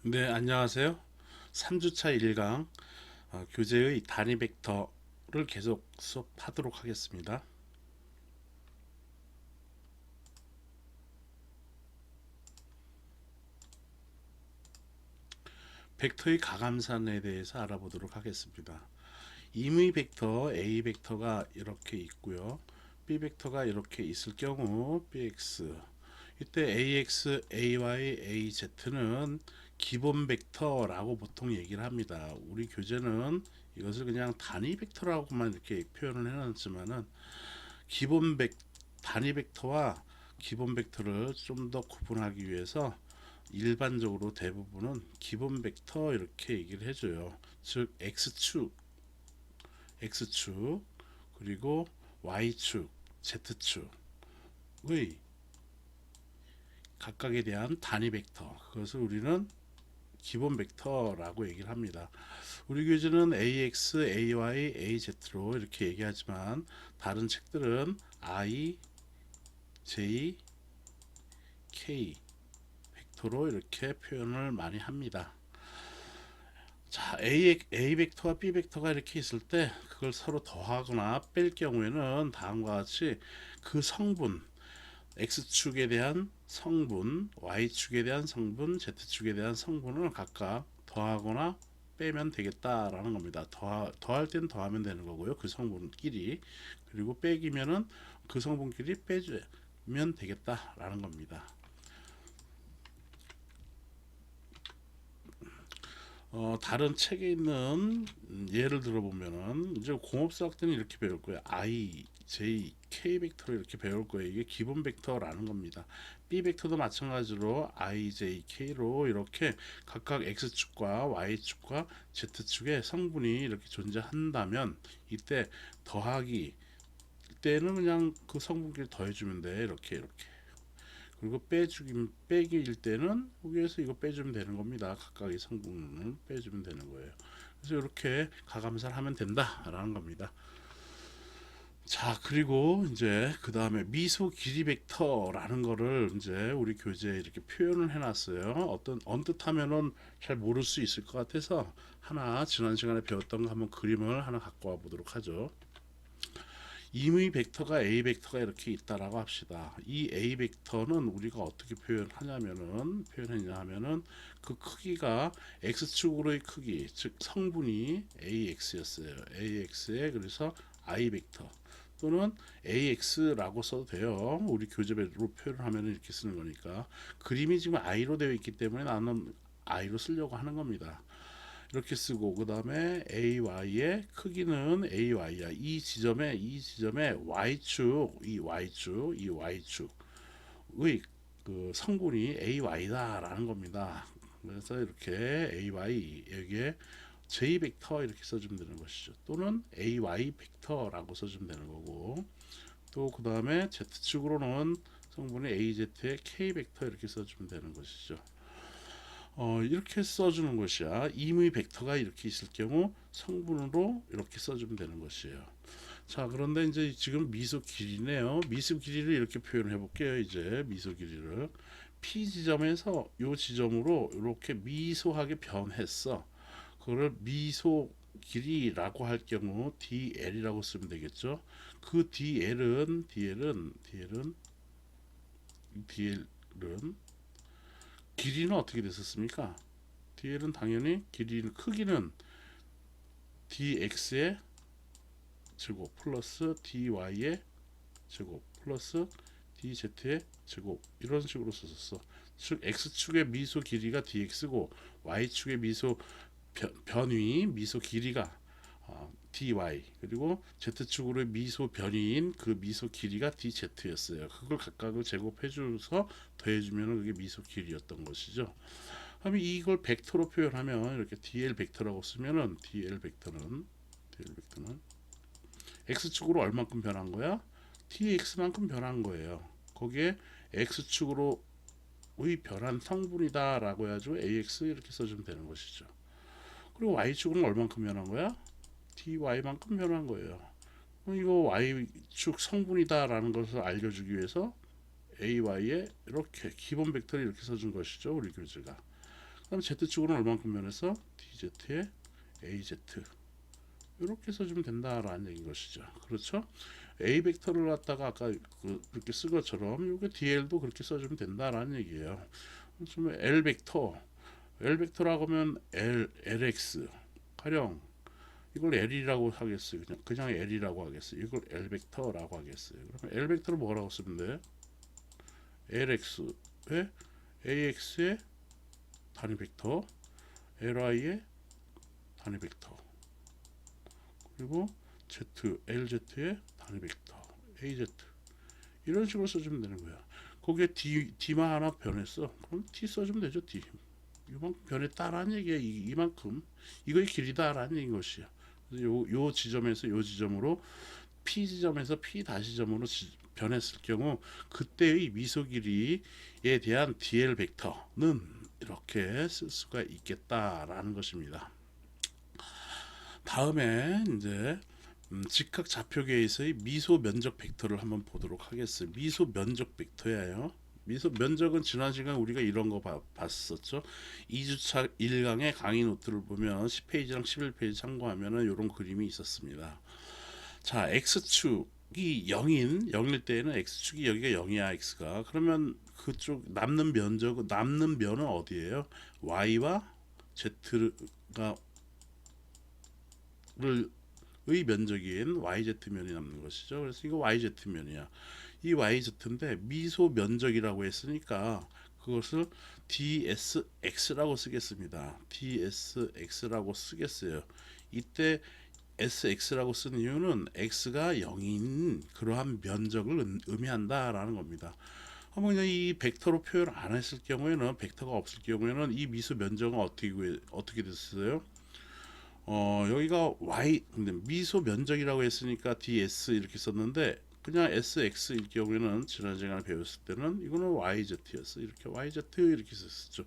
네, 안녕하세요. 3주차 1강 교재의 단위 벡터를 계속 수업하도록 하겠습니다. 벡터의 가감산에 대해서 알아보도록 하겠습니다. 임의 벡터 A 벡터가 이렇게 있고요. B 벡터가 이렇게 있을 경우 BX 이때 AX, AY, AZ는 기본 벡터라고 보통 얘기를 합니다. 우리 교재는 이것을 그냥 단위 벡터라고만 이렇게 표현을 해놨지만은 기본 단위 벡터와 기본 벡터를 좀 더 구분하기 위해서 일반적으로 대부분은 기본 벡터 이렇게 얘기를 해줘요. 즉 x축 그리고 y축, z축의 각각에 대한 단위 벡터, 그것을 우리는 기본 벡터라고 얘기를 합니다. 우리 교재는 AX, AY, AZ로 이렇게 얘기하지만 다른 책들은 I, J, K 벡터로 이렇게 표현을 많이 합니다. 자, A 벡터와 B 벡터가 이렇게 있을 때 그걸 서로 더하거나 뺄 경우에는 다음과 같이 그 성분, X축에 대한 성분, Y축에 대한 성분, Z축에 대한 성분을 각각 더하거나 빼면 되겠다라는 겁니다. 더할 땐 더하면 되는 거고요. 그 성분끼리. 그리고 빼기면은 그 성분끼리 빼주면 되겠다라는 겁니다. 다른 책에 있는 예를 들어보면은 이제 공업수학 때는 이렇게 배울 거예요. I, J, K 벡터를 이렇게 배울 거예요. 이게 기본 벡터라는 겁니다. B 벡터도 마찬가지로 I, J, K로 이렇게 각각 X축과 Y축과 Z축의 성분이 이렇게 존재한다면 이때 더하기 때는 그냥 그 성분끼리 더해주면 돼. 이렇게. 그리고 빼기일 때는 여기에서 이거 빼주면 되는 겁니다. 각각의 성분을 빼주면 되는 거예요. 그래서 이렇게 가감사를 하면 된다라는 겁니다. 자, 그리고 이제 그 다음에 미소 길이 벡터라는 거를 이제 우리 교재에 이렇게 표현을 해놨어요. 어떤 언뜻 하면은 잘 모를 수 있을 것 같아서 하나 지난 시간에 배웠던 거 한번 그림을 하나 갖고 와 보도록 하죠. 임의 벡터가 A 벡터가 이렇게 있다라고 합시다. 이 A 벡터는 우리가 어떻게 표현했냐 하면은 그 크기가 x축으로의 크기, 즉 성분이 AX였어요. AX에 그래서 I 벡터 또는 AX라고 써도 돼요. 우리 교재로 표현을 하면 이렇게 쓰는 거니까. 그림이 지금 I로 되어 있기 때문에 나는 I로 쓰려고 하는 겁니다. 이렇게 쓰고 그 다음에 AY의 크기는 AY야. 이 지점에 Y축의 그 성분이 AY다라는 겁니다. 그래서 이렇게 AY 여기에 J 벡터 이렇게 써주면 되는 것이죠. 또는 AY 벡터라고 써주면 되는 거고 또 그 다음에 Z축으로는 성분이 AZ의 K 벡터 이렇게 써주면 되는 것이죠. 이렇게 써주는 것이야. 임의 벡터가 이렇게 있을 경우 성분으로 이렇게 써주면 되는 것이에요. 자, 그런데 이제 지금 미소 길이네요. 미소 길이를 이렇게 표현해 볼게요. 이제 미소 길이를 P 지점에서 요 지점으로 이렇게 미소하게 변했어. 그걸 미소 길이라고 할 경우 DL이라고 쓰면 되겠죠. 그 DL은 길이는 어떻게 됐었습니까? DL은 당연히 크기는 dx의 제곱 플러스 dy의 제곱 플러스 dz의 제곱 이런 식으로 썼었어. 즉 x축의 미소 길이가 dx고 y축의 변위 미소 길이가 dy 그리고 z축으로 미소 변위인 그 미소 길이가 dz였어요. 그걸 각각을 제곱해 줘서 더해 주면 그게 미소 길이였던 것이죠. 그럼 이걸 벡터로 표현하면 이렇게 dl 벡터라고 쓰면은 dl 벡터는 x축으로 얼만큼 변한 거야? dx만큼 변한 거예요. 거기에 x축으로 의 변한 성분이다라고 해가지고 ax 이렇게 써주면 되는 것이죠. 그리고 y축은 얼만큼 변한 거야? dy만큼 변한 거예요. 이거 y축 성분이다라는 것을 알려주기 위해서 ay에 이렇게 기본 벡터를 이렇게 써준 것이죠. 우리 교재가. 그다음 Z축으로는 얼만큼 변해서 DZ에 AZ 이렇게 써주면 된다라는 얘기인 것이죠. 그렇죠? A 벡터를 갖다가 아까 그렇게 쓴 것처럼 이게 DL도 그렇게 써주면 된다라는 얘기예요. 좀 L 벡터라고 하면 LX 가령 이걸 L이라고 하겠어요. 그냥 L이라고 하겠어요. 이걸 L 벡터라고 하겠어요. 그러면 L 벡터를 뭐라고 쓰면 돼? LX에 AX의 단위 벡터, LY의 단위 벡터, 그리고 LZ의 단위 벡터, AZ 이런 식으로 써주면 되는 거야. 거기에 D만 하나 변했어. 그럼 T 써주면 되죠. D. 이만큼 변했다라는 얘기야. 이만큼 이거의 길이다라는 얘기인 것이야. 요 지점에서 요 지점으로 P 지점에서 P 다시점으로 변했을 경우 그때의 미소 길이에 대한 DL 벡터는 이렇게 쓸 수가 있겠다라는 것입니다. 다음에 이제 직각 좌표계에서의 미소 면적 벡터를 한번 보도록 하겠어요. 미소 면적 벡터예요. 미소 면적은 지난 시간 우리가 이런 거 봤었죠. 2주차 1강의 강의 노트를 보면 10페이지랑 11페이지 참고하면은 이런 그림이 있었습니다. 자, x축이 0일 때에는 x축이 여기가 0이야, x가. 그러면 그쪽 남는 면은 어디예요? y와 z가 의 면적인 yz면이 남는 것이죠. 그래서 이거 yz면이야. 이 yz인데 미소 면적이라고 했으니까 그것을 dsx라고 쓰겠습니다. dsx라고 쓰겠어요. 이때 sx라고 쓰는 이유는 x가 0인 그러한 면적을 의미한다라는 겁니다. 한번 그냥 이 벡터로 표현 안 했을 경우에는 벡터가 없을 경우에는 이 미소 면적은 어떻게 됐어요? 여기가 y 근데 미소 면적이라고 했으니까 ds 이렇게 썼는데 그냥 sx일 경우에는 지난 시간에 배웠을 때는 이거는 yz였어. 이렇게 yz 이렇게 썼죠.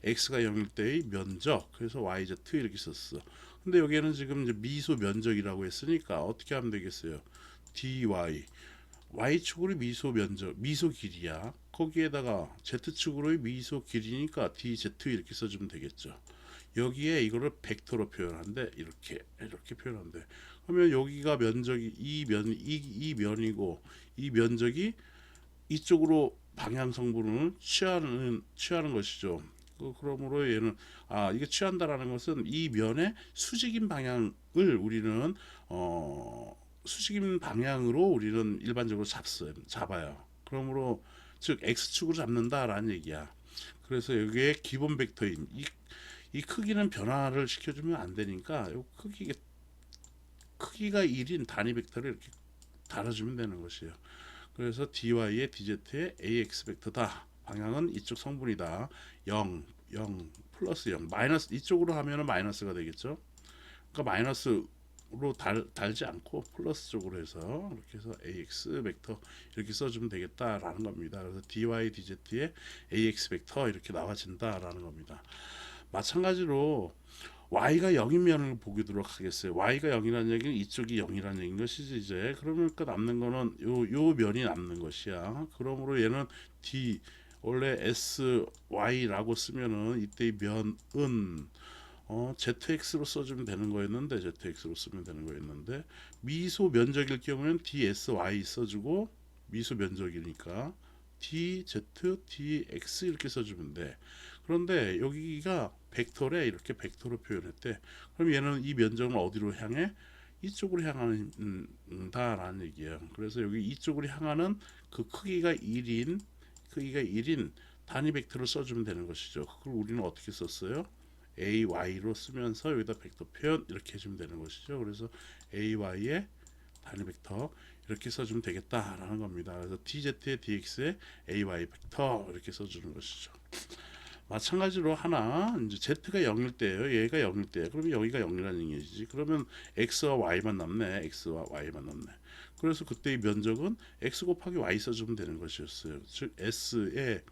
x가 0일 때의 면적 그래서 yz 이렇게 썼어. 근데 여기에는 지금 이제 미소 면적이라고 했으니까 어떻게 하면 되겠어요? dy y축으로 미소 면적 미소 길이야. 거기에다가 z축으로의 미소 길이니까 dz 이렇게 써주면 되겠죠. 여기에 이거를 벡터로 표현한데 이렇게 표현한대. 그러면 여기가 면적이 이 면이고 이 면적이 이쪽으로 방향 성분을 취하는 것이죠. 그러므로 얘는 이게 취한다라는 것은 이 면의 수직인 방향을 우리는 수직인 방향으로 우리는 일반적으로 잡아요. 그러므로 즉 x축으로 잡는다라는 얘기야. 그래서 여기에 기본 벡터인 이 크기는 변화를 시켜주면 안 되니까 이 크기가 1인 단위 벡터를 이렇게 달아주면 되는 것이에요. 그래서 dy의 dz의 ax 벡터다. 방향은 이쪽 성분이다. 0 플러스 0 마이너스 이쪽으로 하면은 마이너스가 되겠죠. 그러니까 마이너스로 달지 않고 플러스 쪽으로 해서 이렇게 해서 ax 벡터 이렇게 써주면 되겠다라는 겁니다. 그래서 dy dz의 ax 벡터 이렇게 나와진다라는 겁니다. 마찬가지로 y가 0인 면을 보도록 하겠어요. y가 0이라는 얘기는 이쪽이 0이라는 얘기인 것이지 이제. 그러니까 남는 거는 요 면이 남는 것이야. 그러므로 얘는 d 원래 sy라고 쓰면은 이때 면은 zx로 써주면 되는 거였는데 zx로 쓰면 되는 거였는데 미소 면적일 경우에는 dsy 써주고 미소 면적이니까 dz dx 이렇게 써주면 돼. 그런데 여기가 벡터래 이렇게 벡터로 표현했대. 그럼 얘는 이 면적은 어디로 향해? 이쪽으로 향한다라는 얘기예요. 그래서 여기 이쪽으로 향하는 그 크기가 1인 단위 벡터를 써주면 되는 것이죠. 그걸 우리는 어떻게 썼어요? AY로 쓰면서 여기다 벡터 표현 이렇게 해주면 되는 것이죠. 그래서 AY의 단위 벡터 이렇게 써주면 되겠다라는 겁니다. 그래서 DZ의 DX의 AY 벡터 이렇게 써주는 것이죠. 마찬가지로 하나 이제 z가 0일 때예요. 얘가 0일 때. 그러면 여기가 0이라는 얘기지. 그러면 x와 y만 남네. x와 y만 남네. 그래서 그때의 면적은 x 곱하기 y 써주면 되는 것이었어요. 즉 s의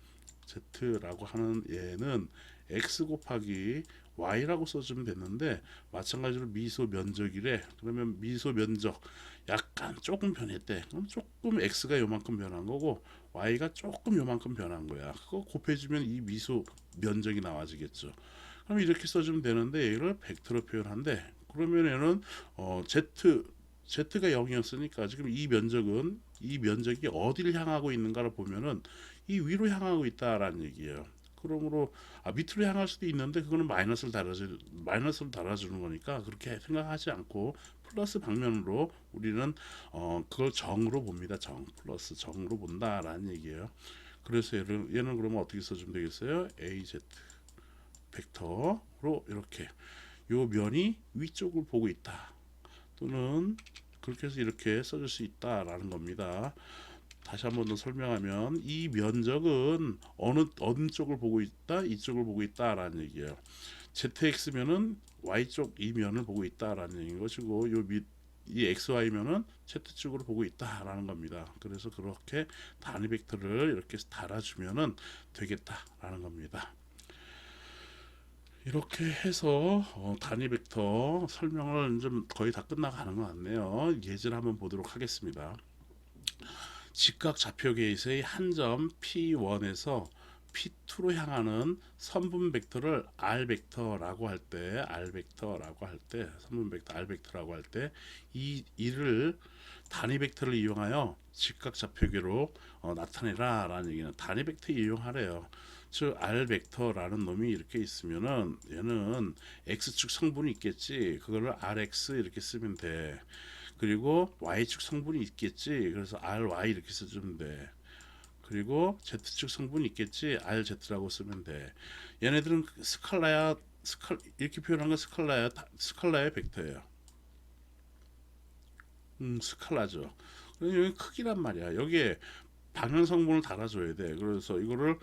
Z라고 하는 얘는 x 곱하기 y라고 써주면 됐는데 마찬가지로 미소 면적이래. 그러면 미소 면적 약간 조금 변했대. 그럼 조금 x가 요만큼 변한 거고 y가 조금 요만큼 변한 거야. 그거 곱해주면 이 미소 면적이 나와지겠죠. 그럼 이렇게 써주면 되는데 얘를 벡터로 표현한대. 그러면 얘는 z가 0이었으니까 지금 이 면적이 어디를 향하고 있는가를 보면은 이 위로 향하고 있다라는 얘기예요. 그러므로 밑으로 향할 수도 있는데 그거는 마이너스를 달아주는 거니까 그렇게 생각하지 않고 플러스 방면으로 우리는 그걸 정으로 봅니다. 플러스 정으로 본다라는 얘기예요. 그래서 얘는 그러면 어떻게 써주면 되겠어요? AZ 벡터로 이렇게 요 면이 위쪽을 보고 있다. 또는 그렇게 해서 이렇게 써줄 수 있다라는 겁니다. 다시 한 번 더 설명하면 이 면적은 어느 쪽을 보고 있다, 이쪽을 보고 있다라는 얘기예요. ZX면은 Y쪽 이 면을 보고 있다라는 얘기인 것이고 이 XY면은 Z쪽으로 보고 있다라는 겁니다. 그래서 그렇게 단위 벡터를 이렇게 달아주면은 되겠다라는 겁니다. 이렇게 해서 단위 벡터 설명을 좀 거의 다 끝나가는 것 같네요. 예제를 한번 보도록 하겠습니다. 직각 좌표계에서의 한 점 P1에서 P2로 향하는 선분 벡터를 R 벡터라고 할 때, 선분 벡터 R 벡터라고 할 때, 이를 단위 벡터를 이용하여 직각 좌표계로 나타내라라는 얘기는 단위 벡터 이용하래요. 즉 R 벡터라는 놈이 이렇게 있으면은 얘는 x축 성분이 있겠지. 그거를 rx 이렇게 쓰면 돼. 그리고 y축 성분이 있겠지. 그래서 ry 이렇게 써주면 돼. 그리고 z축 성분이 있겠지. rz라고 쓰면 돼. 얘네들은 이렇게 표현한 건 스칼라의 벡터예요. 스칼라죠. 여기 크기란 말이야. 여기에 방향 성분을 달아줘야 돼. 그래서 이거를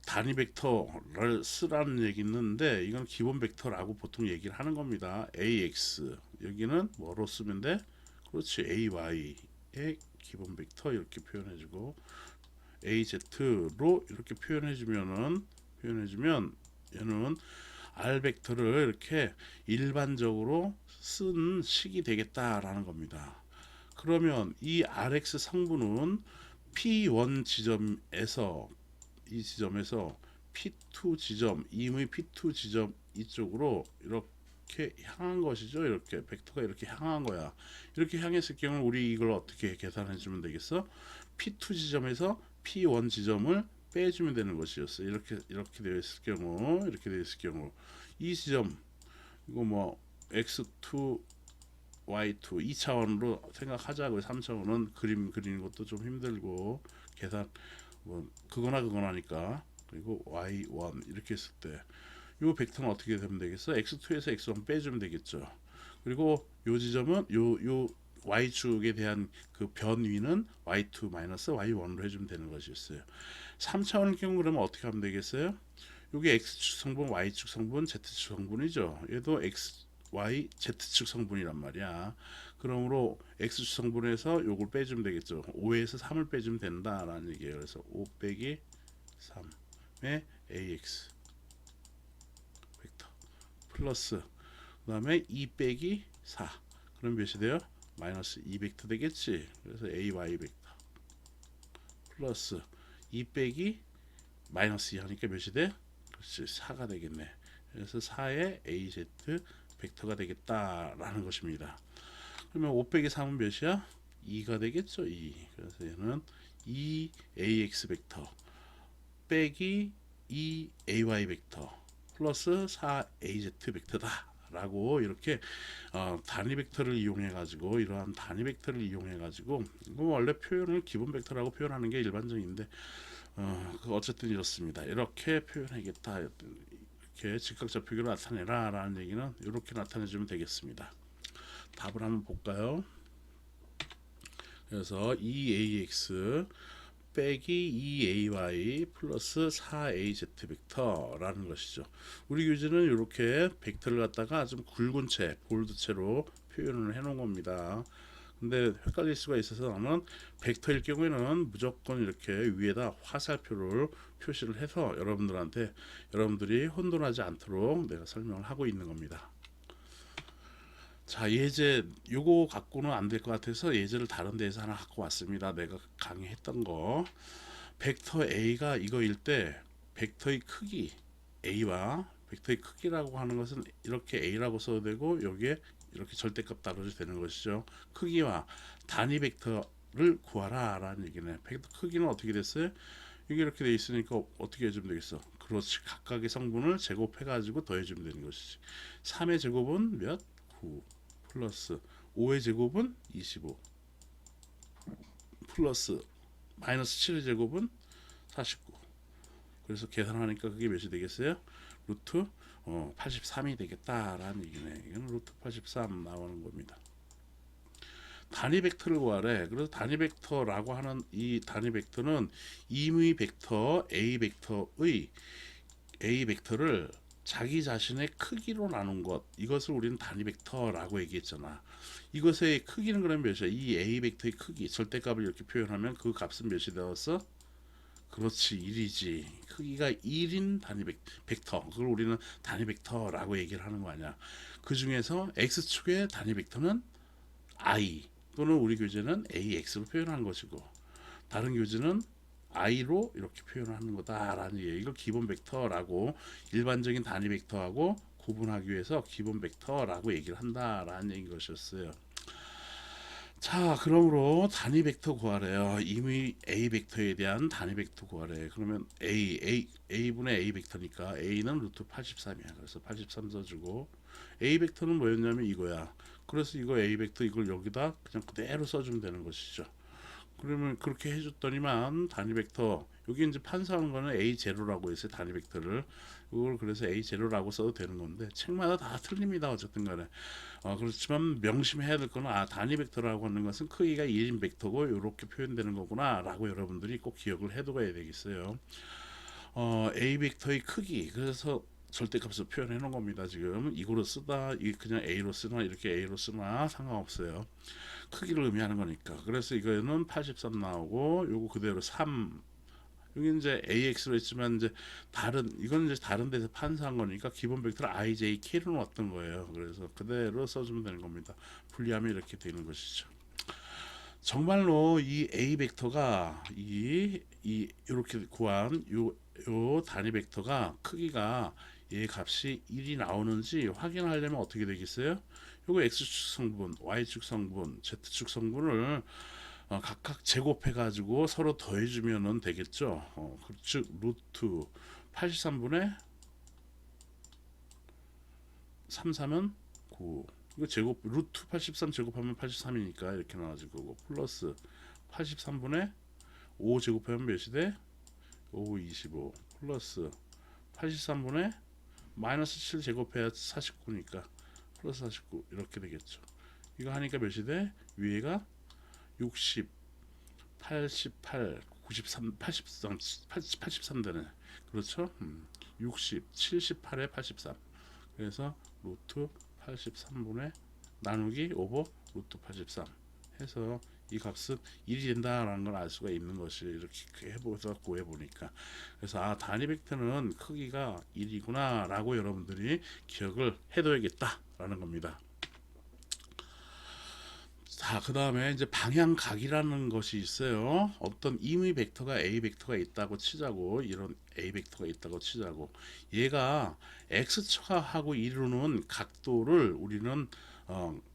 단위 벡터를 쓰라는 얘기 있는데 이건 기본 벡터라고 보통 얘기를 하는 겁니다. ax 여기는 뭐로 쓰면 돼? 그렇지, ay의 기본 벡터 이렇게 표현해주고 az로 이렇게 표현해주면 얘는 r 벡터를 이렇게 일반적으로 쓴 식이 되겠다라는 겁니다. 그러면 이 rx 성분은 P1 지점에서 이 지점에서 P2 지점, 임의 P2 지점 이쪽으로 이렇게 향한 것이죠. 이렇게 벡터가 이렇게 향한 거야. 이렇게 향했을 경우 우리 이걸 어떻게 계산해 주면 되겠어? P2 지점에서 P1 지점을 빼주면 되는 것이었어. 이렇게 되어 있을 경우 이 지점 이거 뭐 x2 y2 2차원으로 생각하자고 3차원은 그림 그리는 것도 좀 힘들고 계산 뭐 그거나니까 그리고 y1 이렇게 했을 때 이 벡터는 어떻게 되면 되겠어? x2에서 x1 빼주면 되겠죠. 그리고 요 지점은 요 y축에 대한 그 변위는 y2 마이너스 y1으로 해주면 되는 것이었어요. 3차원의 경우 그러면 어떻게 하면 되겠어요? 요게 x축 성분, y축 성분, z축 성분이죠. 얘도 y, z축 성분이란 말이야. 그러므로 x축 성분에서 요걸 빼주면 되겠죠. 5에서 3을 빼주면 된다라는 얘기예요. 그래서 5 빼기 3의 ax 벡터 플러스 그 다음에 2 빼기 4 그럼 몇이 돼요? 마이너스 2 벡터 되겠지. 그래서 ay 벡터 플러스 2 빼기 마이너스 2 하니까 몇이 돼? 그렇지, 4가 되겠네. 그래서 4의 az 벡터가 되겠다라는 것입니다. 그러면 5 빼기 3은 몇이야? 2가 되겠죠. 2. 그래서 얘는 2ax 벡터 빼기 2ay 벡터 플러스 4az 벡터다 라고 이렇게 단위 벡터를 이용해 가지고 이러한 단위 벡터를 이용해 가지고 원래 표현을 기본 벡터라고 표현하는 게 일반적인데 어쨌든 이렇습니다. 이렇게 표현하겠다. 이렇게 직각좌표계로 나타내라 라는 얘기는 이렇게 나타내주면 되겠습니다. 답을 한번 볼까요? 그래서 2ax 빼기 2ay 플러스 4az 벡터라는 것이죠. 우리 교재는 이렇게 벡터를 갖다가 좀 굵은 채, 볼드체로 표현을 해놓은 겁니다. 근데 헷갈릴 수가 있어서 나는 벡터일 경우에는 무조건 이렇게 위에다 화살표를 표시를 해서 여러분들이 혼돈하지 않도록 내가 설명을 하고 있는 겁니다. 자, 예제 요거 갖고는 안 될 것 같아서 예제를 다른 데에서 하나 갖고 왔습니다. 내가 강의했던 거. 벡터 A가 이거일 때 벡터의 크기 A와 벡터의 크기라고 하는 것은 이렇게 A라고 써도 되고 여기에 이렇게 절대값 따라도 되는 것이죠. 크기와 단위 벡터를 구하라 라는 얘기네. 벡터 크기는 어떻게 됐어요? 이게 이렇게 돼 있으니까 어떻게 해주면 되겠어? 그렇지. 각각의 성분을 제곱해 가지고 더해주면 되는 것이지. 3의 제곱은 몇? 9 플러스 5의 제곱은 25 플러스 마이너스 7의 제곱은 49. 그래서 계산하니까 그게 몇이 되겠어요? 루트 83이 되겠다라는 얘기네. 이건 루트 83 나오는 겁니다. 단위 벡터를 구하래. 그래서 단위 벡터라고 하는 이 단위 벡터는 임의 벡터 A 벡터를 자기 자신의 크기로 나눈 것, 이것을 우리는 단위 벡터라고 얘기했잖아. 이것의 크기는 그럼 몇이야? 이 A 벡터의 크기, 절대값을 이렇게 표현하면 그 값은 몇이 되었어? 그렇지, 1이지. 크기가 1인 단위 벡터, 그걸 우리는 단위 벡터라고 얘기를 하는 거 아니야. 그 중에서 x축의 단위 벡터는 i, 또는 우리 교재는 ax로 표현하는 것이고, 다른 교재는 i로 이렇게 표현하는 거다라는 얘기. 이걸 기본 벡터라고, 일반적인 단위 벡터하고 구분하기 위해서 기본 벡터라고 얘기를 한다라는 얘기인 것이었어요. 자, 그러므로 단위 벡터 구하래요. 이미 A 벡터에 대한 단위 벡터 구하래. 그러면 A분의 A 벡터니까 A는 루트 83이야. 그래서 83 써주고, A 벡터는 뭐였냐면 이거야. 그래서 이거 A 벡터 이걸 여기다 그냥 그대로 써주면 되는 것이죠. 그러면 그렇게 해줬더니만 단위 벡터, 여기 이제 판사하는 거는 A0라고 했어요. 단위 벡터를. 이걸 그래서 A0라고 써도 되는 건데 책마다 다 틀립니다. 어쨌든 간에. 그렇지만 명심해야 될 거는 단위 벡터라고 하는 것은 크기가 1인 벡터고 이렇게 표현되는 거구나 라고 여러분들이 꼭 기억을 해둬야 되겠어요. A 벡터의 크기, 그래서 절대값으로 표현해 놓은 겁니다. 지금 이거로 쓰다, 이 그냥 A로 쓰나 이렇게 A로 쓰나 상관없어요. 크기를 의미하는 거니까. 그래서 이거는 83 나오고 요거 그대로 3, 여기 이제 AX로 했지만 이제 이건 이제 다른 데서 판사한 거니까 기본 벡터를 IJK로 넣었던 거예요. 그래서 그대로 써주면 되는 겁니다. 분리하면 이렇게 되는 것이죠. 정말로 이 A 벡터가 이 이렇게 구한 요 단위 벡터가 크기가 얘 값이 1이 나오는지 확인하려면 어떻게 되겠어요? 요거 X축 성분, Y축 성분, Z축 성분을 각각 제곱해 가지고 서로 더해 주면은 되겠죠. 즉 루트 83분의 33은 9. 이거 제곱 루트 83 제곱하면 83이니까 이렇게 나와질 거고, 플러스 83분의 5 제곱하면 몇이 돼? 5 25 플러스 83분의 마이너스 7 제곱해야 49니까 플러스 49 이렇게 되겠죠. 이거 하니까 몇이 돼? 위에가 60 88 93 83 되네. 그렇죠? 60 78에 83. 그래서 루트 83분의 나누기 오버 루트 83 해서 이 값은 1이 된다라는 걸 알 수가 있는 것이, 이렇게 해보서 구해보니까. 그래서 단위 벡터는 크기가 1이구나 라고 여러분들이 기억을 해둬야겠다라는 겁니다. 자, 그 다음에 이제 방향각이라는 것이 있어요. 어떤 임의 벡터가 A 벡터가 있다고 치자고, 이런 A 벡터가 있다고 치자고, 얘가 X축하고 이루는 각도를 우리는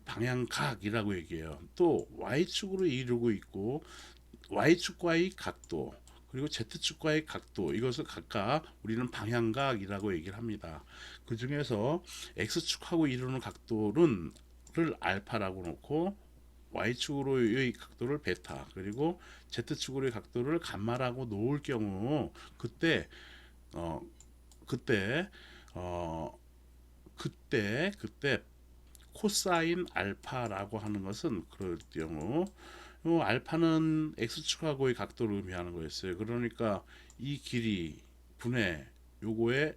방향각이라고 얘기해요. 또 Y축으로 이루고 있고, Y축과의 각도, 그리고 Z축과의 각도, 이것을 각각 우리는 방향각이라고 얘기를 합니다. 그 중에서 X축하고 이루는 각도는 를 알파라고 놓고, Y축으로의 각도를 베타, 그리고 Z축으로의 각도를 감마라고 놓을 경우, 어 그때 어 그때 코사인 알파라고 하는 것은, 그럴 경우 알파는 X축하고의 각도를 의미하는 거였어요. 그러니까 이 길이 분의 요거의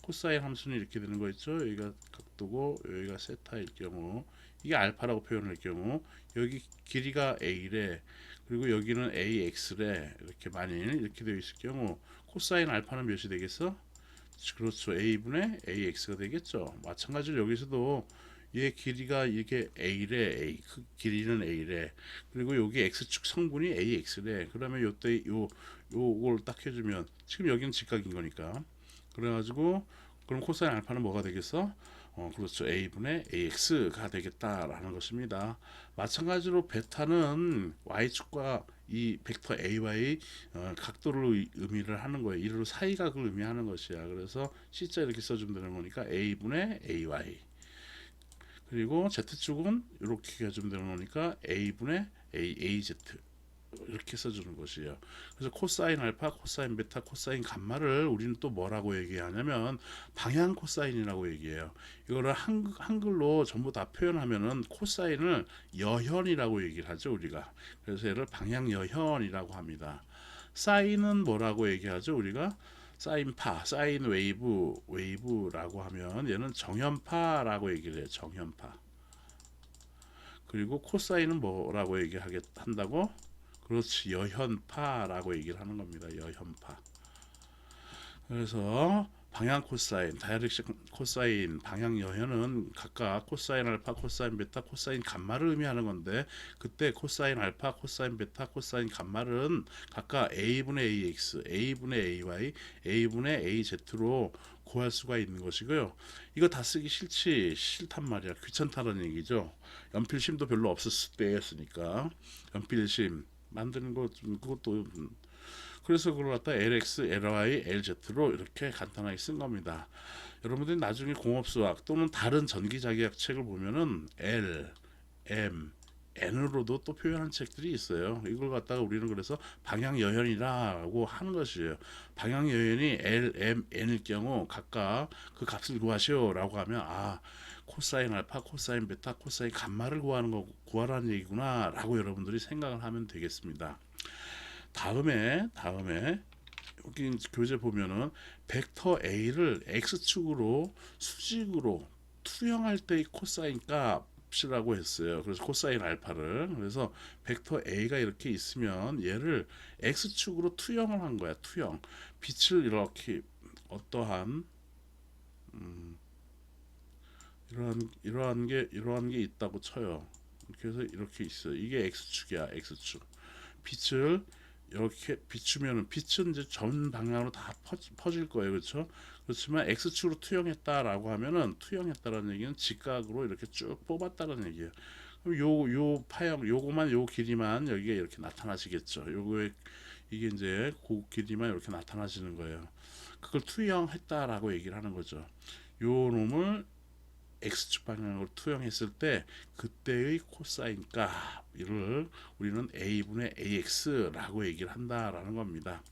코사인 함수는 이렇게 되는 거 있죠. 여기가 각도고 여기가 세타일 경우 이게 알파라고 표현할 경우 여기 길이가 a래 그리고 여기는 ax래 이렇게 만일 이렇게 되어 있을 경우 코사인 알파는 몇이 되겠어? 그렇죠. a분의 ax가 되겠죠. 마찬가지로 여기서도 얘 길이가 이게 a래 a 그 길이는 a래 그리고 여기 x축 성분이 ax래 그러면 요때 요걸 딱 해주면 지금 여기는 직각인 거니까 그래가지고 그럼 코사인 알파는 뭐가 되겠어? 그렇죠. a분의 ax가 되겠다라는 것입니다. 마찬가지로 베타는 y축과 이 벡터 AY 각도를 의미를 하는 거예요. 이를 사이각을 의미하는 것이야. 그래서 C자 이렇게 써주면 되는 거니까 A분의 AY 그리고 Z축은 이렇게 해주면 되는 거니까 A분의 AZ 이렇게 써주는 것이에요. 그래서 코사인 알파, 코사인 베타, 코사인 감마를 우리는 또 뭐라고 얘기하냐면 방향 코사인이라고 얘기해요. 이거를 한글로 전부 다 표현하면은 코사인을 여현이라고 얘기를 하죠 우리가. 그래서 얘를 방향 여현이라고 합니다. 사인은 뭐라고 얘기하죠 우리가? 사인파, 사인 웨이브라고 하면 얘는 정현파라고 얘기를 해요. 정현파. 그리고 코사인은 뭐라고 한다고? 그렇지 여현파라고 얘기를 하는 겁니다. 여현파. 그래서 방향 코사인, 다이렉션 코사인, 방향 여현은 각각 코사인 알파, 코사인 베타, 코사인 감마를 의미하는 건데 그때 코사인 알파, 코사인 베타, 코사인 감마는 각각 a분의 ax, a분의 ay, a분의 az로 구할 수가 있는 것이고요. 이거 다 쓰기 싫단 말이야. 귀찮다는 얘기죠. 연필심도 별로 없었을 때였으니까 연필심 만드는 거 그것도 그래서 그걸 갖다 LX, LY, LZ로 이렇게 간단하게 쓴 겁니다. 여러분들이 나중에 공업수학 또는 다른 전기자기학 책을 보면은 L, M, N으로도 또 표현한 책들이 있어요. 이걸 갖다가 우리는 그래서 방향여현이라고 하는 것이에요. 방향여현이 L, M, N일 경우 각각 그 값을 구하시오라고 하면 코사인 알파, 코사인 베타, 코사인 감마를 구하라는 얘기구나라고 여러분들이 생각을 하면 되겠습니다. 다음에 여기 교재 보면은 벡터 A를 x축으로 수직으로 투영할 때의 코사인 값이라고 했어요. 그래서 코사인 알파를 그래서 벡터 A가 이렇게 있으면 얘를 x축으로 투영을 한 거야. 투영 빛을 이렇게 어떠한 이러한 게 있다고 쳐요. 그래서 이렇게 있어요. 이게 x축이야. x축 빛을 이렇게 비추면은 빛은 이제 전 방향으로 다 퍼질 거예요, 그렇죠? 그렇지만 x축으로 투영했다라고 하면은 투영했다라는 얘기는 직각으로 이렇게 쭉 뽑았다는 얘기예요. 그럼 요 파형, 요 길이만 여기에 이렇게 나타나시겠죠. 요거에 이게 이제 그 길이만 이렇게 나타나시는 거예요. 그걸 투영했다라고 얘기를 하는 거죠. 요 놈을 x축 방향으로 투영했을 때 그때의 코사인 값을 우리는 a분의 ax라고 얘기를 한다라는 겁니다.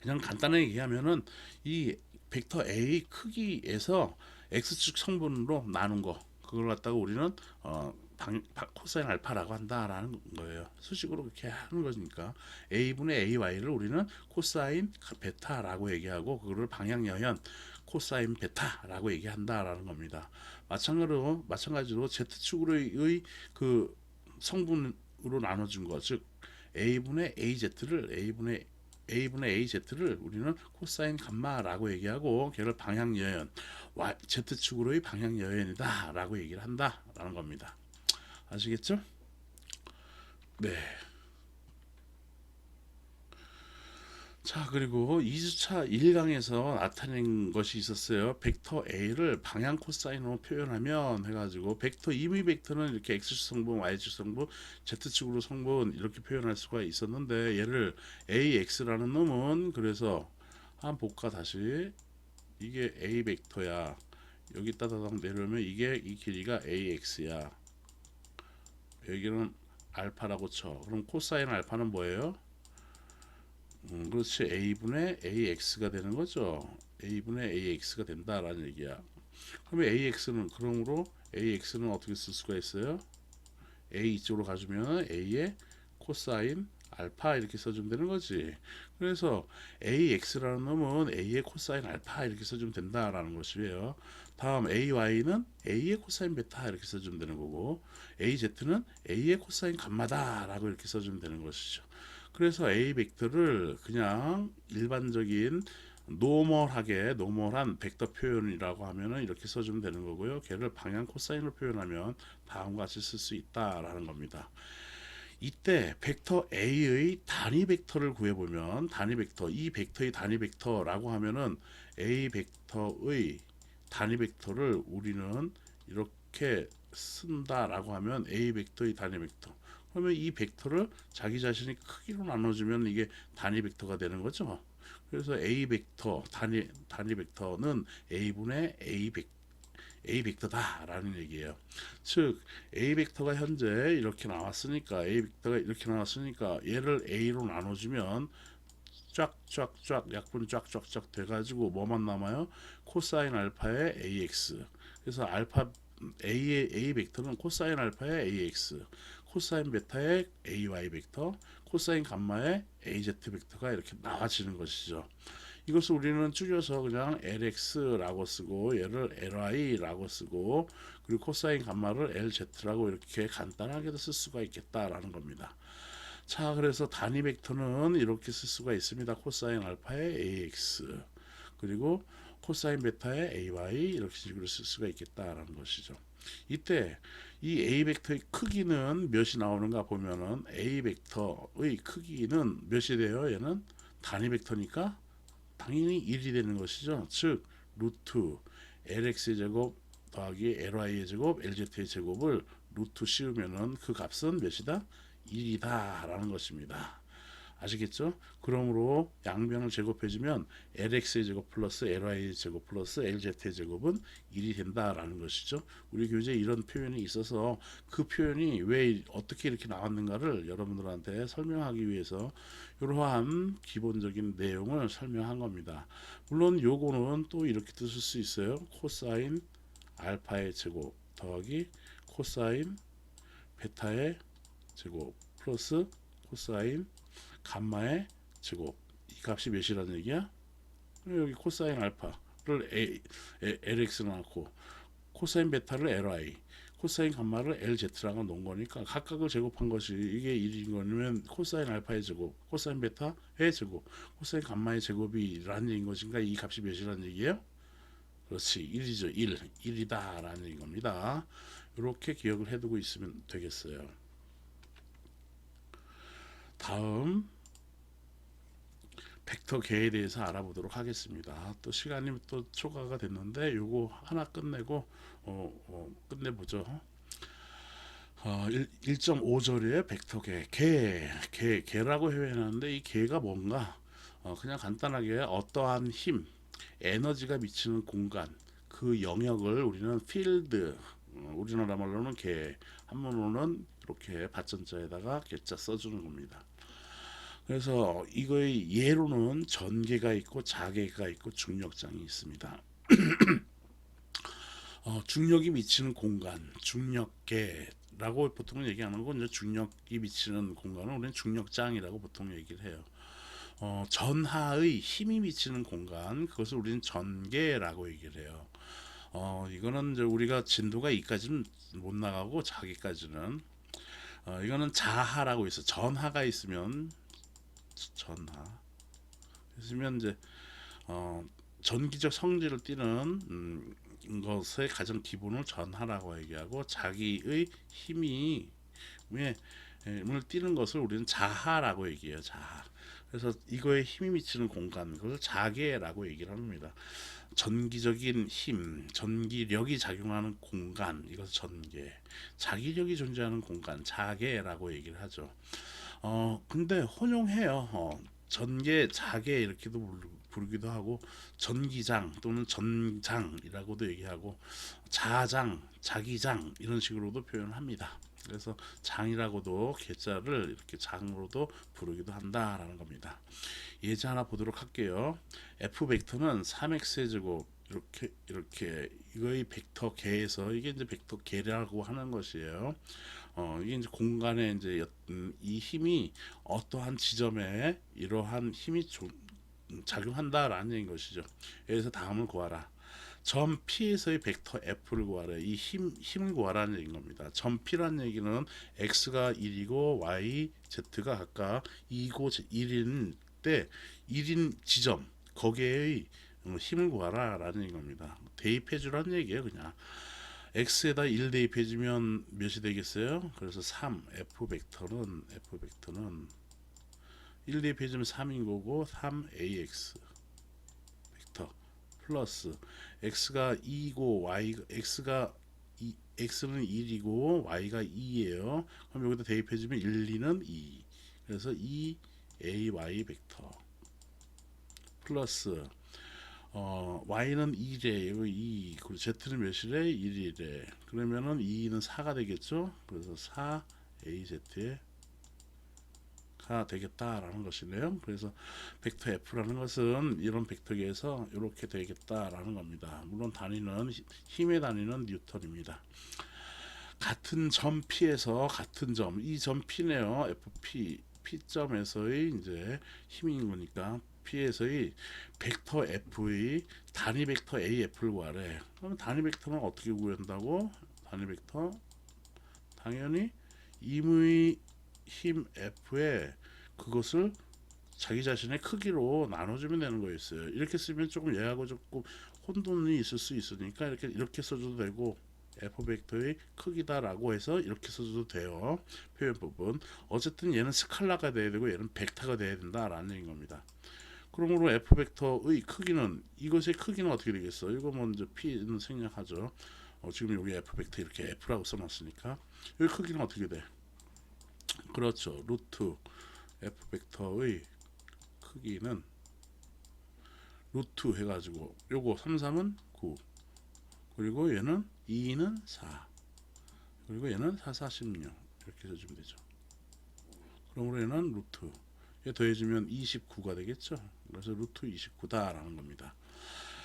그냥 간단하게 얘기하면은 이 벡터 a 크기에서 x축 성분으로 나눈 거 그걸 갖다가 우리는 코사인 알파라고 한다라는 거예요. 수식으로 그렇게 하는 거니까 a분의 ay를 우리는 코사인 베타라고 얘기하고 그거를 방향여현 코사인 베타라고 얘기한다라는 겁니다. 마찬가지로 z축으로의 그 성분으로 나눠준 거, 즉 a분의 az를 우리는 코사인 감마라고 얘기하고 걔를 방향여현 z축으로의 방향여현이다라고 얘기를 한다라는 겁니다. 아시겠죠? 네. 자, 그리고 2주차 1강에서 나타낸 것이 있었어요. 벡터 A를 방향 코사인으로 표현하면 해가지고 벡터 임의 벡터는 이렇게 X축 성분, Y축 성분, Z축으로 성분 이렇게 표현할 수가 있었는데 얘를 AX라는 놈은 그래서 한번 볼까 다시 이게 A 벡터야. 여기 따다닥 내려오면 이게 이 길이가 AX야. 여기는 알파라고 쳐. 그럼 코사인 알파는 뭐예요? 그렇지 a분의 ax가 되는 거죠. a분의 ax가 된다라는 얘기야. 그러면 그러므로 ax는 어떻게 쓸 수가 있어요? a 이쪽으로 가주면 a의 코사인 알파 이렇게 써주면 되는 거지. 그래서 AX라는 놈은 A의 코사인 알파 이렇게 써주면 된다라는 것이에요. 다음 AY는 A의 코사인 베타 이렇게 써주면 되는 거고, AZ는 A의 코사인 감마다라고 이렇게 써주면 되는 것이죠. 그래서 A 벡터를 그냥 일반적인 노멀한 벡터 표현이라고 하면은 이렇게 써주면 되는 거고요. 걔를 방향 코사인으로 표현하면 다음과 같이 쓸 수 있다라는 겁니다. 이때 벡터 A의 단위 벡터를 구해보면, 단위 벡터, 이 벡터의 단위 벡터라고 하면은 A 벡터의 단위 벡터를 우리는 이렇게 쓴다라고 하면 A 벡터의 단위 벡터. 그러면 이 벡터를 자기 자신이 크기로 나눠주면 이게 단위 벡터가 되는 거죠. 그래서 A 벡터 단위 벡터는 A분의 A 벡터다라는 얘기예요. 즉 A 벡터가 현재 이렇게 나왔으니까 A 벡터가 이렇게 나왔으니까 얘를 A로 나눠주면 쫙쫙쫙 약분 쫙쫙쫙 돼가지고 뭐만 남아요? 코사인 알파의 AX. 그래서 알파 A 벡터는 코사인 알파의 AX, 코사인 베타의 AY 벡터, 코사인 감마의 AZ 벡터가 이렇게 나와지는 것이죠. 이것을 우리는 줄여서 그냥 LX라고 쓰고 얘를 LY라고 쓰고 그리고 코사인 감마를 LZ라고 이렇게 간단하게도 쓸 수가 있겠다라는 겁니다. 자, 그래서 단위 벡터는 이렇게 쓸 수가 있습니다. 코사인 알파의 AX 그리고 코사인 베타의 AY 이렇게 식으로 쓸 수가 있겠다라는 것이죠. 이때 이 A 벡터의 크기는 몇이 나오는가 보면은 A 벡터의 크기는 몇이 돼요? 얘는 단위 벡터니까 당연히 1이 되는 것이죠. 즉 루트 LX의 제곱 더하기 LY의 제곱 LZ의 제곱을 루트 씌우면은 그 값은 몇이다? 1이다 라는 것입니다. 아시겠죠? 그러므로 양변을 제곱해주면 LX의 제곱 플러스 LY의 제곱 플러스 LZ의 제곱은 1이 된다라는 것이죠. 우리 교재에 이런 표현이 있어서 그 표현이 왜 어떻게 이렇게 나왔는가를 여러분들한테 설명하기 위해서 이러한 기본적인 내용을 설명한 겁니다. 물론 요거는 또 이렇게 쓸 수 있어요. 코사인 알파의 제곱 더하기 코사인 베타의 제곱 플러스 코사인 감마의 제곱. 이 값이 몇이라는 얘기야? 여기 코사인 알파를 LX로 넣고 코사인 베타를 LY, 코사인 감마를 LZ라고 놓은 거니까 각각을 제곱한 것이 이게 1인 거면 코사인 알파의 제곱, 코사인 베타의 제곱, 코사인 감마의 제곱이라는 얘기인 것인가? 이 값이 몇이라는 얘기예요? 그렇지, 1이죠. 1이다라는 얘기인 겁니다. 이렇게 기억을 해두고 있으면 되겠어요. 다음 벡터계에 대해서 알아보도록 하겠습니다. 또 시간이 또 초과가 됐는데 요거 하나 끝내고 끝내보죠. 1.5절의 벡터계 개라고 해놨는데 이 개가 뭔가 그냥 간단하게 어떠한 힘 에너지가 미치는 공간 그 영역을 우리는 필드 우리나라 말로는 개 한문으로는 이렇게 받전자에다가 개자 써주는 겁니다. 그래서 이거의 예로는 전개가 있고 자개가 있고 중력장이 있습니다. 중력이 미치는 공간, 중력계라고 보통 얘기하는 건 이제 중력이 미치는 공간을 우리는 중력장이라고 보통 얘기를 해요. 전하의 힘이 미치는 공간, 그것을 우리는 전계라고 얘기를 해요. 이거는 이제 우리가 진도가 2까지는 못 나가고 자기까지는 이거는 자하라고 있어. 전하가 있으면 이제 전기적 성질을 띠는 것의 가장 기본을 전하라고 얘기하고 자기의 힘이 을 띠는 것을 우리는 자하라고 얘기해요. 자하. 그래서 이거에 힘이 미치는 공간 그것을 자계라고 얘기를 합니다. 전기적인 힘, 전기력이 작용하는 공간 이것을 전계, 자기력이 존재하는 공간 자계라고 얘기를 하죠. 근데 혼용해요. 전계, 자계 이렇게도 부르기도 하고 전기장 또는 전장이라고도 얘기하고 자장, 자기장 이런 식으로도 표현합니다. 그래서 장이라고도 개자를 이렇게 장으로도 부르기도 한다라는 겁니다. 예제 하나 보도록 할게요. F 벡터는 3x의 제곱 이렇게 이거의 벡터 개에서 이게 이제 벡터 개라고 하는 것이에요. 이게 이제 공간에 이제 이 힘이 어떠한 지점에 이러한 힘이 작용한다라는 얘기인 것이죠. 여기서 다음을 구하라. 점 P에서의 벡터 F를 구하라. 이 힘을 구하라는 얘기인 겁니다. 점 P라는 얘기는 X가 1이고 Y, Z가 각각 2고 1인 때 1인 지점 거기에의 힘을 구하라 라는 얘기인 겁니다. 대입해 주라는 얘기예요. 그냥 X에다 1 대입해 주면 몇이 되겠어요? 그래서 3 F 벡터는 1 대입해 주면 3인 거고 3AX 벡터 플러스 x가 2고 x는 1이고 y가 2예요. 그럼 여기다 대입해 주면 1, 2는 2. 그래서 2ay 벡터 플러스 y는 2래. 이거 2. 그리고 z는 몇이래? 1이래. 그러면은 2는 4가 되겠죠? 그래서 4az의 가 되겠다라는 것이네요. 그래서 벡터 F라는 것은 이런 벡터계에서 이렇게 되겠다라는 겁니다. 물론 단위는 힘의 단위는 뉴턴입니다. 같은 점 P에서 같은 점, 이 점 P네요. P점에서의 이제 힘인 거니까 P에서의 벡터 F의 단위 벡터 AF를 구하래. 그럼 단위 벡터는 어떻게 구한다고? 단위 벡터 당연히 임의 힘 F에 그것을 자기 자신의 크기로 나눠주면 되는 거였어요. 이렇게 쓰면 조금 얘하고 조금 혼돈이 있을 수 있으니까 이렇게 써줘도 되고 F 벡터의 크기다라고 해서 이렇게 써줘도 돼요. 표현 부분. 어쨌든 얘는 스칼라가 돼야 되고 얘는 벡터가 돼야 된다라는 얘기인 겁니다. 그러므로 F 벡터의 크기는 이것의 크기는 어떻게 되겠어? 이거 먼저 P는 생략하죠. 지금 여기 F 벡터 이렇게 F라고 써놨으니까 여기 크기는 어떻게 돼? 그렇죠. 루트 F 벡터의 크기는 루트 해가지고 요거 3, 3은 9 그리고 얘는 2는 4 그리고 얘는 4, 4, 16 이렇게 해주면 되죠. 그러므로 얘는 루트 얘 더해주면 29가 되겠죠. 그래서 루트 29다 라는 겁니다.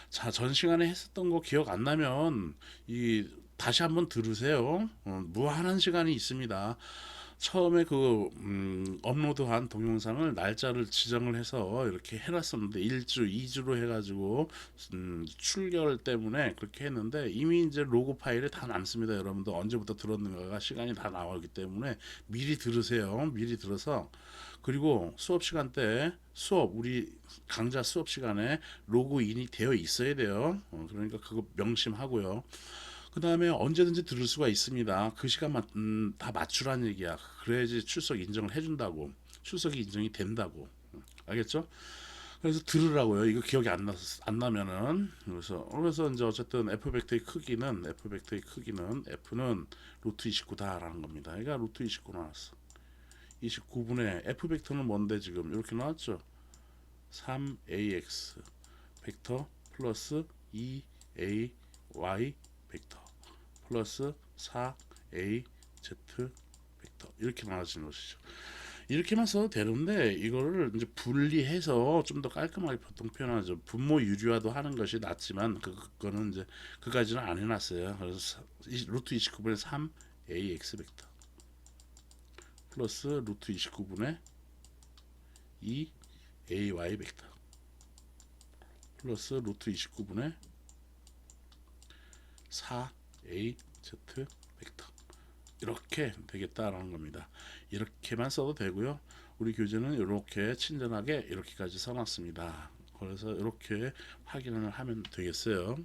자, 전 시간에 했었던 거 기억 안 나면 다시 한번 들으세요. 무한한 시간이 있습니다. 처음에 업로드한 동영상을 날짜를 지정을 해서 이렇게 해놨었는데 1주, 2주로 해가지고 출결 때문에 그렇게 했는데 이미 이제 로그 파일에 다 남습니다. 여러분들 언제부터 들었는가가 시간이 다 나오기 때문에 미리 들으세요. 미리 들어서 그리고 수업 시간 때 우리 강좌 수업 시간에 로그인이 되어 있어야 돼요. 그러니까 그거 명심하고요. 그 다음에 언제든지 들을 수가 있습니다. 그 시간만 다 맞추라는 얘기야. 그래야지 출석 인정을 해준다고. 출석이 인정이 된다고. 알겠죠? 그래서 들으라고요. 이거 기억이 안 나면은 그래서 이제 어쨌든 F 벡터의 크기는 F는 루트 29다라는 겁니다. 그러니까 루트 29 나왔어. 29분의 F 벡터는 뭔데 지금 이렇게 나왔죠. 3AX 벡터 플러스 2AY 벡터 플러스 4AZ 벡터 이렇게 나와지는 것이죠. 이렇게만 써도 되는데 이거를 이제 분리해서 좀 더 깔끔하게 보통 표현하죠. 분모 유리화도 하는 것이 낫지만 그거는 이제 그까지는 안 해놨어요. 그래서 루트 29분의 3AX 벡터 플러스 루트 29분의 2AY 벡터 플러스 루트 29분의 4AZ 벡터 이렇게 되겠다라는 겁니다. 이렇게만 써도 되고요. 우리 교재는 이렇게 친절하게 이렇게까지 써놨습니다. 그래서 이렇게 확인을 하면 되겠어요.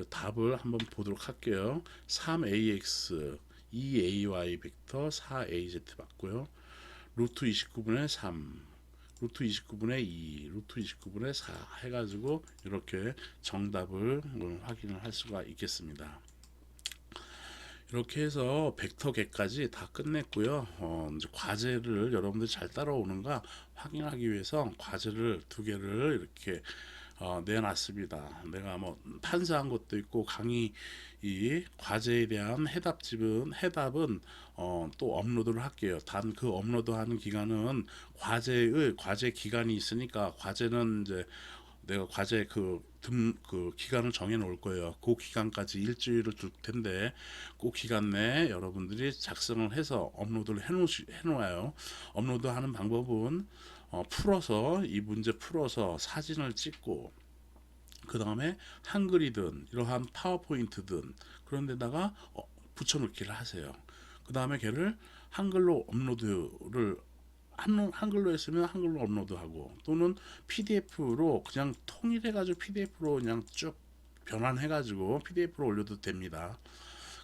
답을 한번 보도록 할게요. 3AX 2AY 벡터 4AZ 맞고요. 루트 29분의 3 루트 29분의 2 루트 29분의 4 해가지고 이렇게 정답을 확인을 할 수가 있겠습니다. 이렇게 해서 벡터계까지 다 끝냈고요. 이제 과제를 여러분들 잘 따라오는가 확인하기 위해서 과제를 2개를 이렇게 내놨습니다. 내가 뭐 판사한 것도 있고 강의 이 과제에 대한 해답은 또 업로드를 할게요. 단 그 업로드하는 기간은 과제 기간이 있으니까 과제는 이제 내가 과제 그 기간을 정해 놓을 거예요. 그 기간까지 일주일을 둘 텐데 그 기간 내에 여러분들이 작성을 해서 업로드를 해놓아요. 업로드하는 방법은 풀어서 이 문제 풀어서 사진을 찍고 그 다음에 한글이든 이러한 파워포인트든 그런 데다가 붙여넣기를 하세요. 그 다음에 걔를 한글로 업로드를 한글로 했으면 한글로 업로드하고 또는 PDF로 그냥 통일해가지고 PDF로 그냥 쭉 변환해가지고 PDF로 올려도 됩니다.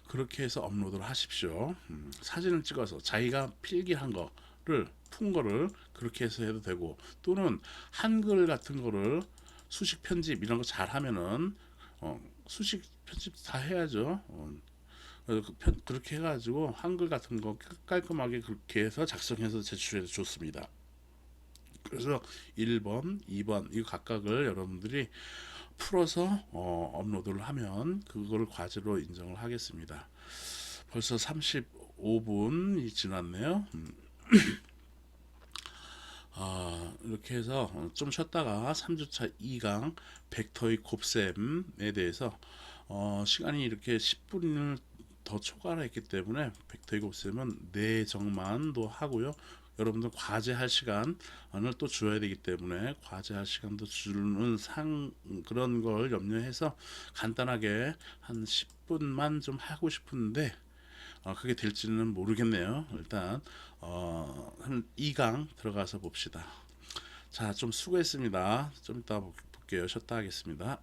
그렇게 해서 업로드를 하십시오. 사진을 찍어서 자기가 필기한 거를 푼 거를 그렇게 해서 해도 되고 또는 한글 같은 거를 수식 편집 이런 거 잘하면은 수식 편집 다 해야죠. 그렇게 해가지고 한글 같은 거 깔끔하게 그렇게 해서 작성해서 제출해도 좋습니다. 그래서 1번, 2번 이 각각을 여러분들이 풀어서 업로드를 하면 그걸 과제로 인정을 하겠습니다. 벌써 35분이 지났네요. 이렇게 해서 좀 쉬었다가 3주차 2강 벡터의 곱셈에 대해서 시간이 이렇게 10분을 더 초과했기 때문에 벡터의 곱셈은 내정만도 하고요. 여러분들 과제할 시간을 또 줘야 되기 때문에 과제할 시간도 주는 그런 걸 염려해서 간단하게 한 10분만 좀 하고 싶은데 그게 될지는 모르겠네요. 일단 한 2강 들어가서 봅시다. 자, 좀 수고했습니다. 좀 이따 볼게요. 쉬었다 하겠습니다.